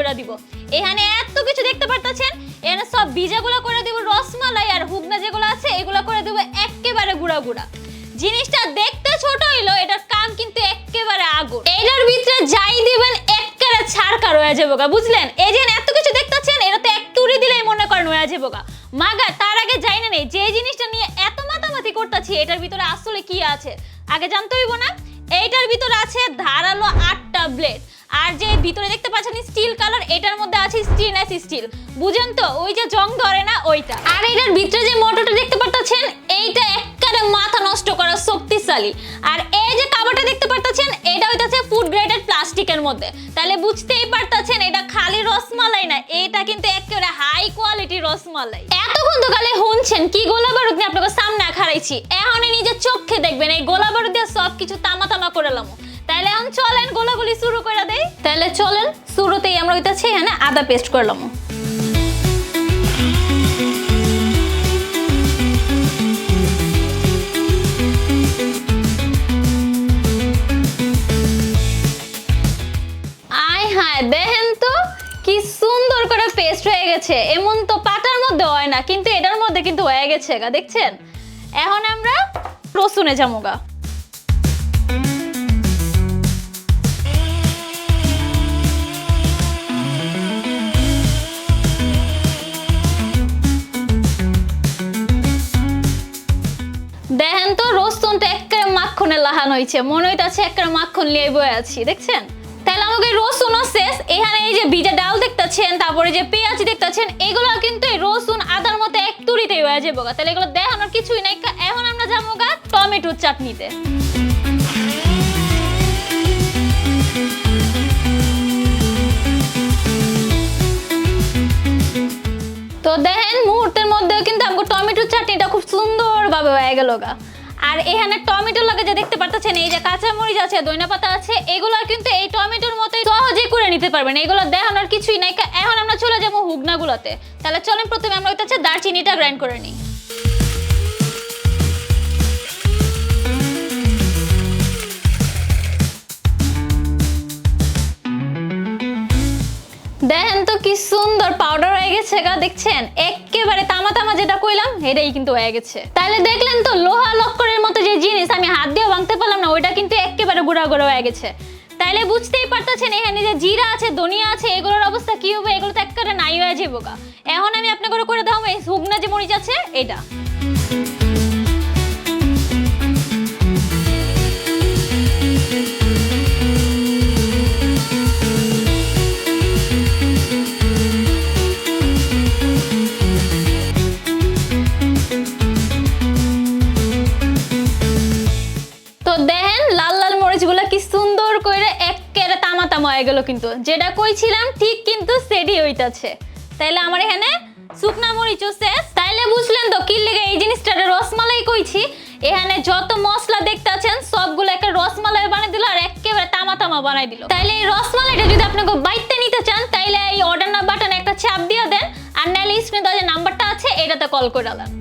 করে দিব। এখানে এত কিছু দেখতে পারতেছেন, এখানে সব ভিজাগুলো করে দিব রসমালাই, আর হুগনা যেগুলো আছে এগুলো করে দিব একেবারে গুঁড়া গুঁড়া। জিনিসটা দেখতে ছোট হইলো, এটার কাম কিন্তু একেবারে আগুন। এটার ভিতরে যাই দিবেন একেবারে ছাড়কা রয়ে যাবো গা, বুঝলেন? এই যে এত কিছু দেখতেছেন, এটাতে এক তুড়ি দিলেই মনে করেন হয়ে যাবো গা। মাগা তার আগে যাই না নেই যে জিনিসটা নিয়ে এত মাতামাতি করতেছি এটার ভিতরে আসলে কি আছে আগে জানতে হইব না। এইটার ভিতরে আছে ধারালো 8টা ব্লেড, আর যে ভিতরে দেখতে পাচ্ছেন স্টিল কালার, এটার মধ্যে আছে স্টেনলেস স্টিল, বুঝেন তো? ওই যে জং ধরে না ওইটা। আর এটার ভিতরে যে মোটরটা দেখতে পাচ্ছেন এইটা একেবারে মাথা নষ্ট করা শক্তিশালী। আর এই যে কাভারটা দেখতে পাচ্ছেন এটা হইতাছে ফুড গ্রেডেড প্লাস্টিকের মধ্যে, তাহলে বুঝতেই পারতাছেন এটা খালি রসমালাই না, এটা কিন্তু একেবারে হাই কোয়ালিটি রসমালাই। এতক্ষণ তো খালি শুনছেন কি গোলা বারুদ নিয়ে আপনাকে সামনে খারাইছি, এখন নিজের চোখে দেখবেন এই গোলা বারুদ দিয়ে সবকিছু তামা তামা করে লামো। তাহলে এখন চলেন গোলাগুলি শুরু করে দেই। তাহলে চলেন, শুরুতেই আমরা হইতাছি এখানে আদা পেস্ট করলাম। দেখেন তো কি সুন্দর করে পেস্ট হয়ে গেছে, এমন তো পাটার মধ্যে হয় না, কিন্তু এটার মধ্যে কিন্তু হয়ে গেছে গা, দেখছেন? এখন আমরা রসুনে যাবো গা। দেখেন তো রসুনটা একেবারে মাখনে লাহান হয়েছে, মনে হইতাছে একেবারে মাখন লিয়ে বয়ে আছি, দেখছেন? তাহলে আমাকে রসুনও শেষ। এখানে এই যে ভিজা ডাল দেখতেছেন, তারপরে যে পেঁয়াজ দেখতেছেন, এগুলো কিন্তু এই রসুন আদার মতো এক তুড়িতেই হয়ে যাবো গা। তাহলে এগুলো দেখানোর কিছুই নাই। এখন আমরা যাবো গা টমেটোর চাটনিতে। তো দেখেন মুহূর্তের মধ্যে কিন্তু আমাকে টমেটোর চাটনিটা খুব সুন্দরভাবে হয়ে গেল গা। আর এখানে টমেটোর লাগে যে দেখতে পাচ্ছেন এই যে কাঁচামরিচ আছে, ধনিয়া পাতা আছে, এগুলো কিন্তু এই টমেটোর মতোই সহজে করে নিতে পারবেন, এগুলো দেখানোর কিছুই নাই। এখন আমরা চলে যাবো হুগনাগুলোতে। তাহলে চলেন প্রথমে আমরা হইতাছে দারচিনিটা গ্রাইন্ড করে নিই। দেখেন তো কি সুন্দর পাউডার হয়ে গেছে গা, দেখছেন? একেবারে তামা তামা যেটা কইলাম এটাই কিন্তু হয়ে গেছে। তাহলে দেখলেন তো লোহা লক্করের মতো যে জিনিস আমি হাত দিয়ে ভাঙতে পারলাম না, ওইটা কিন্তু একেবারে গুঁড়া গুঁড়া হয়ে গেছে। তাইলে বুঝতেই পারতেছেন এখানে যে জিরা আছে, ধনিয়া আছে, এগুলোর অবস্থা কি হবে, এগুলো তো একেবারে নাই হয়ে যাবো গা। এখন আমি আপনাকে করে দাও এই শুকনা যে মরিচ আছে এটা। কিন্তু যেটা কইছিলাম ঠিক কিন্তু সেটি হইতাছে। তাইলে আমার এখানে শুকনা মরিচও শেষ। তাইলে বুঝলেন তো কি লাগে এই জিনিসটা রসমালাই কইছি। এখানে যত মশলা দেখতেছেন সবগুলো একটা রসমালাই বানাই দিল আর একেবারে তামা তামা বানাই দিল। তাইলে এই রসমালাইটা যদি আপনাকে বাইতে নিতে চান তাইলে এই অর্ডার না বাটনে একটা চাপ দিয়ে দেন, আর নাইলে স্ক্রিনে যে নাম্বারটা আছে এটাতে কল করে দেন।